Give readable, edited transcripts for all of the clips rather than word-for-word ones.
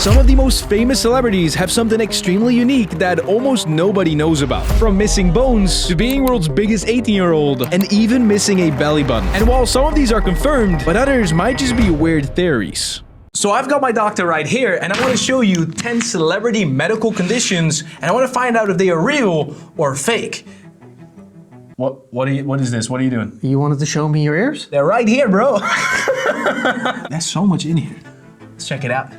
Some of the most famous celebrities have something extremely unique that almost nobody knows about. From missing bones, to being world's biggest 18-year-old, and even missing a belly button. And while some of these are confirmed, but others might just be weird theories. So I've got my doctor right here, and I want to show you 10 celebrity medical conditions, and I want to find out if they are real or fake. What is this? What are you doing? You wanted to show me your ears? They're right here, bro. There's so much in here. Let's check it out.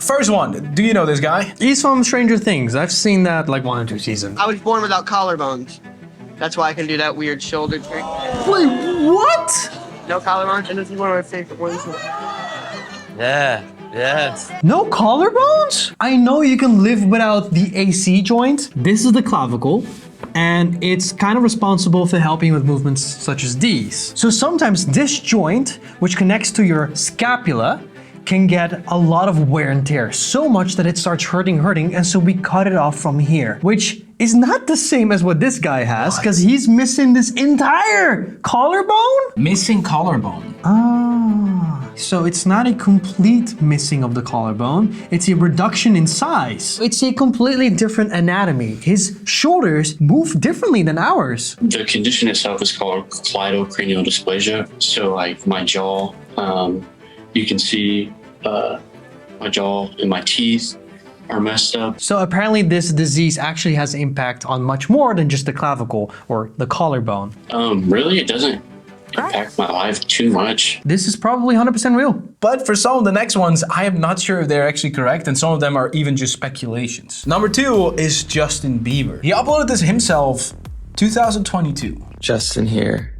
First one, do you know this guy? He's from Stranger Things. I've seen that like 1 or 2 seasons. I was born without collarbones. That's why I can do that weird shoulder trick. Wait, what? No collarbones, and this is one of my favorite ones. Yeah, yes. No collarbones? I know you can live without the AC joint. This is the clavicle, and it's kind of responsible for helping with movements such as these. So sometimes this joint, which connects to your scapula, can get a lot of wear and tear, so much that it starts hurting, and so we cut it off from here, which is not the same as what this guy has, because he's missing this entire collarbone? Missing collarbone. Ah, so it's not a complete missing of the collarbone, it's a reduction in size. It's a completely different anatomy. His shoulders move differently than ours. The condition itself is called cleidocranial dysplasia. So like my jaw, you can see my jaw and my teeth are messed up. So apparently this disease actually has impact on much more than just the clavicle or the collarbone. Really, it doesn't impact my life too much. This is probably 100% real. But for some of the next ones, I am not sure if they're actually correct, and some of them are even just speculations. Number 2 is Justin Bieber. He uploaded this himself 2022. Justin here.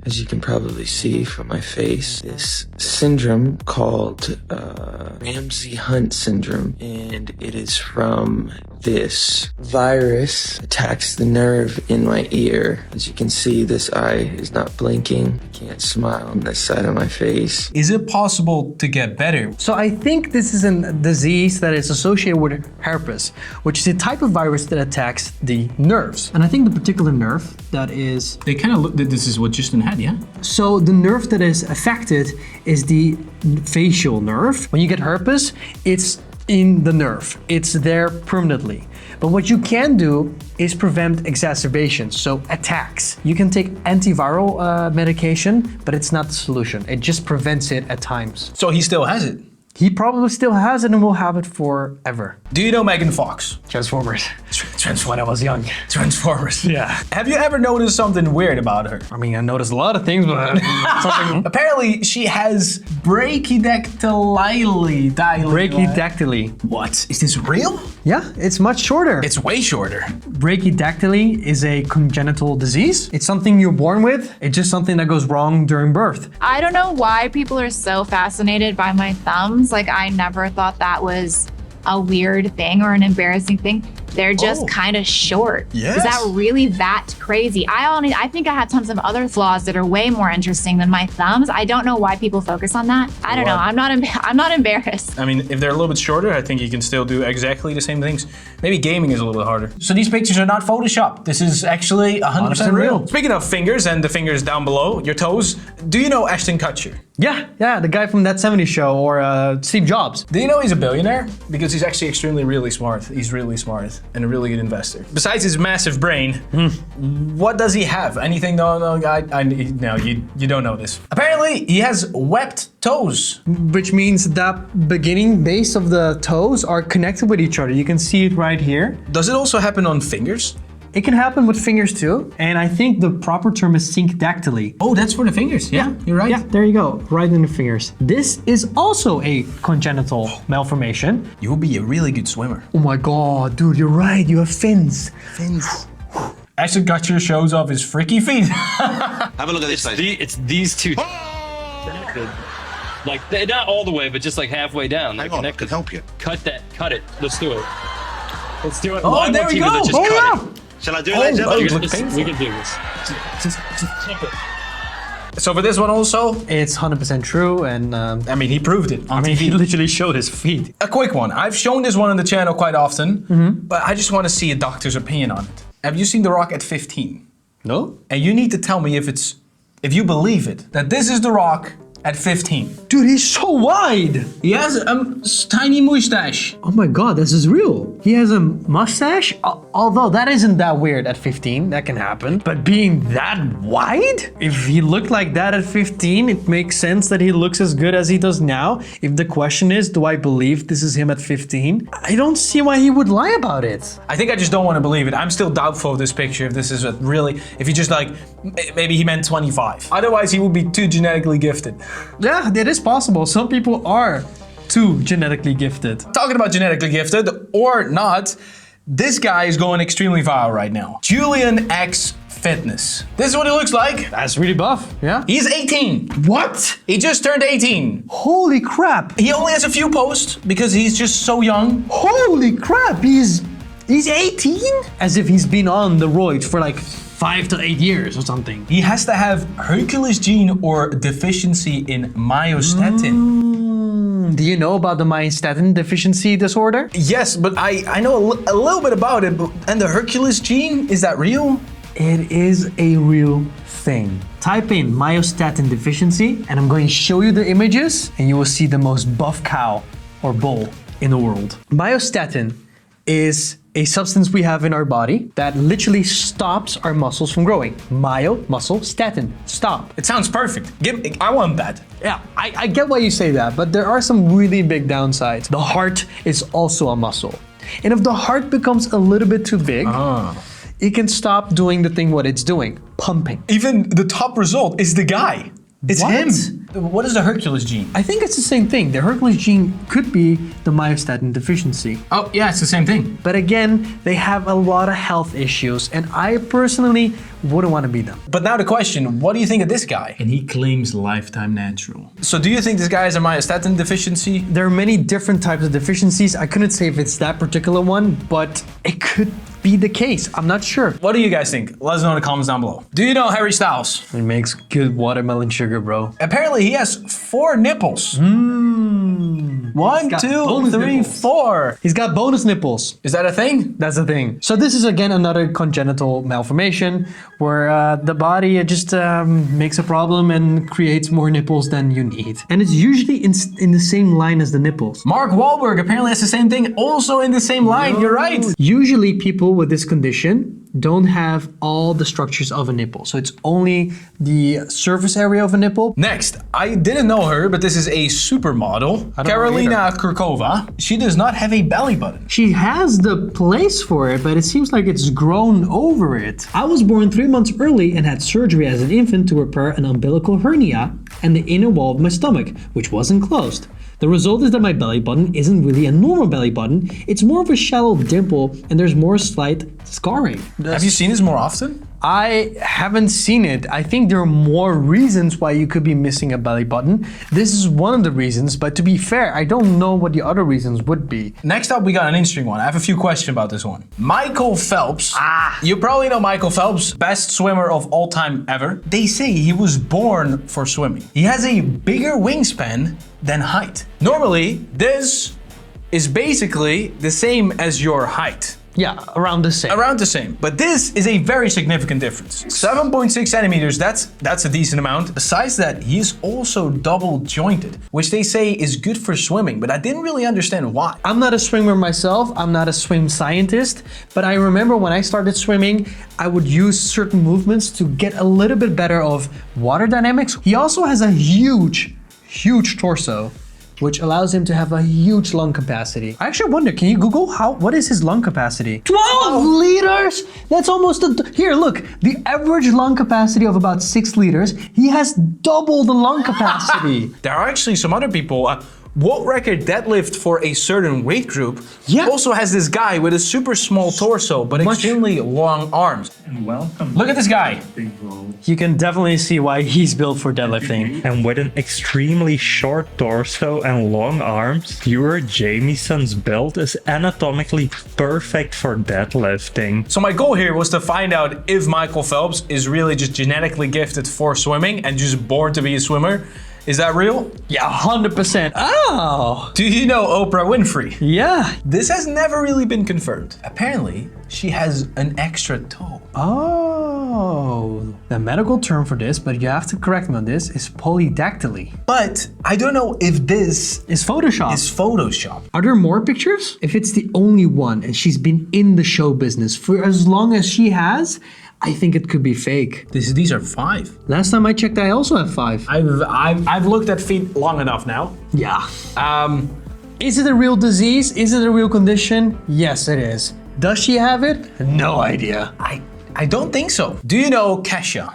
As you can probably see from my face, this syndrome called Ramsay-Hunt syndrome, and it is from this virus attacks the nerve in my ear. As you can see, this eye is not blinking. I can't smile on this side of my face. Is it possible to get better? So I think this is a disease that is associated with herpes, which is a type of virus that attacks the nerves. And I think the particular nerve that is... They kind of look, this is what Justin had, yeah? So the nerve that is affected is the facial nerve. When you get herpes, it's in the nerve. It's there permanently. But what you can do is prevent exacerbations, so attacks. You can take antiviral medication, but it's not the solution. It just prevents it at times. So he still has it? He probably still has it and will have it forever. Do you know Megan Fox? Transformers. When I was young. Transformers. Yeah. Have you ever noticed something weird about her? I mean, I noticed a lot of things, but something... Apparently, she has brachydactyly. Brachydactyly. What? Is this real? Yeah, it's much shorter. It's way shorter. Brachydactyly is a congenital disease. It's something you're born with. It's just something that goes wrong during birth. I don't know why people are so fascinated by my thumbs. Like, I never thought that was a weird thing or an embarrassing thing. They're just kind of short. Yes. Is that really that crazy? I think I have tons of other flaws that are way more interesting than my thumbs. I don't know why people focus on that. I don't know. I'm not embarrassed. I mean, if they're a little bit shorter, I think you can still do exactly the same things. Maybe gaming is a little bit harder. So these pictures are not Photoshopped. This is actually 100% real. Speaking of fingers and the fingers down below, your toes, do you know Ashton Kutcher? Yeah, the guy from That 70s Show or Steve Jobs. Do you know he's a billionaire? Because he's actually really smart. He's really smart and a really good investor. Besides his massive brain, what does he have? Anything? No, you don't know this. Apparently, he has webbed toes. Which means that beginning base of the toes are connected with each other. You can see it right here. Does it also happen on fingers? It can happen with fingers too, and I think the proper term is syncdactyly. Oh, that's for the fingers. Yeah, you're right. Yeah, there you go, right in the fingers. This is also a congenital malformation. You will be a really good swimmer. Oh my god, dude, you're right, you have fins. Fins. Ashton Kutcher shows off his freaky feet. Have a look at this side. It's these two. Like, not all the way, but just like halfway down. They're connected. I can help you. Cut it. Let's do it. Let's do it. Oh, there we go. Shall I do it, gentlemen? We can do this. Just check it. So for this one also, it's 100% true, and I mean, he proved it on TV. He literally showed his feet. A quick one. I've shown this one on the channel quite often, but I just want to see a doctor's opinion on it. Have you seen The Rock at 15? No. And you need to tell me if you believe it, that this is The Rock at 15. Dude, he's so wide. He has a tiny mustache. Oh my God, this is real. He has a mustache? Although that isn't that weird at 15, that can happen. But being that wide? If he looked like that at 15, it makes sense that he looks as good as he does now. If the question is, do I believe this is him at 15? I don't see why he would lie about it. I think I just don't want to believe it. I'm still doubtful of this picture, if this is really, if he just like, maybe he meant 25. Otherwise, he would be too genetically gifted. Yeah, it is possible. Some people are too genetically gifted. Talking about genetically gifted or not, this guy is going extremely viral right now. Julian X Fitness. This is what he looks like. That's really buff, yeah. He's 18. What? He just turned 18. Holy crap. He only has a few posts because he's just so young. Holy crap, he's 18? As if he's been on the roids for like 5 to 8 years or something. He has to have Hercules gene or deficiency in myostatin. Do you know about the myostatin deficiency disorder? Yes, but I know a little bit about it. And the Hercules gene, is that real? It is a real thing. Type in myostatin deficiency and I'm going to show you the images and you will see the most buff cow or bull in the world. Myostatin is a substance we have in our body that literally stops our muscles from growing. Myo, muscle, statin, stop. It sounds perfect. I want that. Yeah, I get why you say that, but there are some really big downsides. The heart is also a muscle. And if the heart becomes a little bit too big, it can stop doing the thing what it's doing, pumping. Even the top result is the guy. It's him. What is the Hercules gene? I think it's the same thing. The Hercules gene could be the myostatin deficiency. Oh, yeah, it's the same thing. But again, they have a lot of health issues, and I personally wouldn't want to be them. But now the question, what do you think of this guy? And he claims lifetime natural. So do you think this guy has a myostatin deficiency? There are many different types of deficiencies. I couldn't say if it's that particular one, but it could be the case. I'm not sure. What do you guys think? Let us know in the comments down below. Do you know Harry Styles? He makes good watermelon sugar, bro. Apparently he has 4 nipples. 1, 2, 3, 4. He's got bonus nipples. Is that a thing? That's a thing. So this is again another congenital malformation where the body just makes a problem and creates more nipples than you need. And it's usually in the same line as the nipples. Mark Wahlberg apparently has the same thing, also in the same line. You're right. Usually people with this condition don't have all the structures of a nipple. So it's only the surface area of a nipple. Next, I didn't know her, but this is a supermodel, Karolina Kurkova. She does not have a belly button. She has the place for it, but it seems like it's grown over it. I was born 3 months early and had surgery as an infant to repair an umbilical hernia and the inner wall of my stomach, which wasn't closed. The result is that my belly button isn't really a normal belly button. It's more of a shallow dimple and there's more slight scarring. Have you seen this more often? I haven't seen it. I think there are more reasons why you could be missing a belly button. This is one of the reasons, but to be fair, I don't know what the other reasons would be. Next up, we got an interesting one. I have a few questions about this one. Michael Phelps. You probably know Michael Phelps, best swimmer of all time ever. They say he was born for swimming. He has a bigger wingspan than height. Normally, this is basically the same as your height. Yeah, around the same. Around the same. But this is a very significant difference. 7.6 centimeters, that's a decent amount. Besides that, he's also double jointed, which they say is good for swimming, but I didn't really understand why. I'm not a swimmer myself, I'm not a swim scientist, but I remember when I started swimming, I would use certain movements to get a little bit better of water dynamics. He also has a huge torso, which allows him to have a huge lung capacity. I actually wonder, can you Google what is his lung capacity? 12 liters? That's almost here, look, the average lung capacity of about 6 liters. He has double the lung capacity. There are actually some other people, world record deadlift for a certain weight group also has this guy with a super small torso, but extremely long arms. And welcome. Look at this guy. You can definitely see why he's built for deadlifting. And with an extremely short torso and long arms, viewer Jamieson's build is anatomically perfect for deadlifting. So my goal here was to find out if Michael Phelps is really just genetically gifted for swimming and just born to be a swimmer. Is that real? Yeah, 100%. Oh! Do you know Oprah Winfrey? Yeah. This has never really been confirmed. Apparently, she has an extra toe. Oh. Oh, the medical term for this, but you have to correct me on this, is polydactyly. But I don't know if this Is Photoshop. is Photoshop. Are there more pictures? If it's the only one and she's been in the show business for as long as she has, I think it could be fake. These are 5. Last time I checked, I also have 5. I've looked at feet long enough now. Yeah. Is it a real disease? Is it a real condition? Yes, it is. Does she have it? No idea. I don't think so. Do you know Kesha?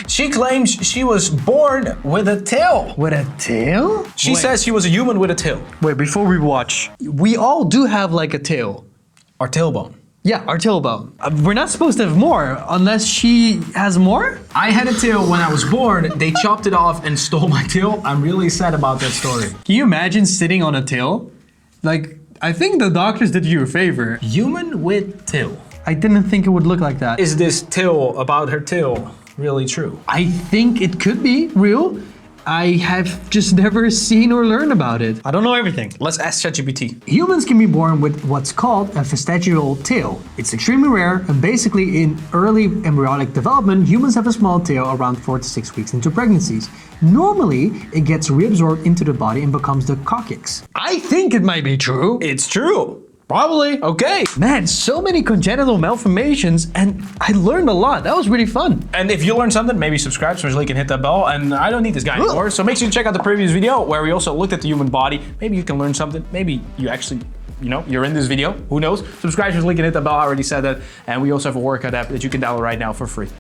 She claims she was born with a tail. With a tail? She says she was a human with a tail. Wait, before we watch, we all do have like a tail. Or tailbone. Yeah, our tailbone. We're not supposed to have more unless she has more? I had a tail when I was born. They chopped it off and stole my tail. I'm really sad about that story. Can you imagine sitting on a tail? Like, I think the doctors did you a favor. Human with tail. I didn't think it would look like that. Is this tail about her tail really true? I think it could be real. I have just never seen or learned about it. I don't know everything. Let's ask ChatGPT. Humans can be born with what's called a vestigial tail. It's extremely rare, and basically in early embryonic development, humans have a small tail around 4 to 6 weeks into pregnancies. Normally, it gets reabsorbed into the body and becomes the coccyx. I think it might be true. It's true. Probably. Okay. Man, so many congenital malformations, and I learned a lot. That was really fun. And if you learned something, maybe subscribe so you can hit that bell. And I don't need this guy anymore. So make sure you check out the previous video where we also looked at the human body. Maybe you can learn something. Maybe you actually, you're in this video. Who knows? Subscribe so you can hit that bell. I already said that. And we also have a workout app that you can download right now for free.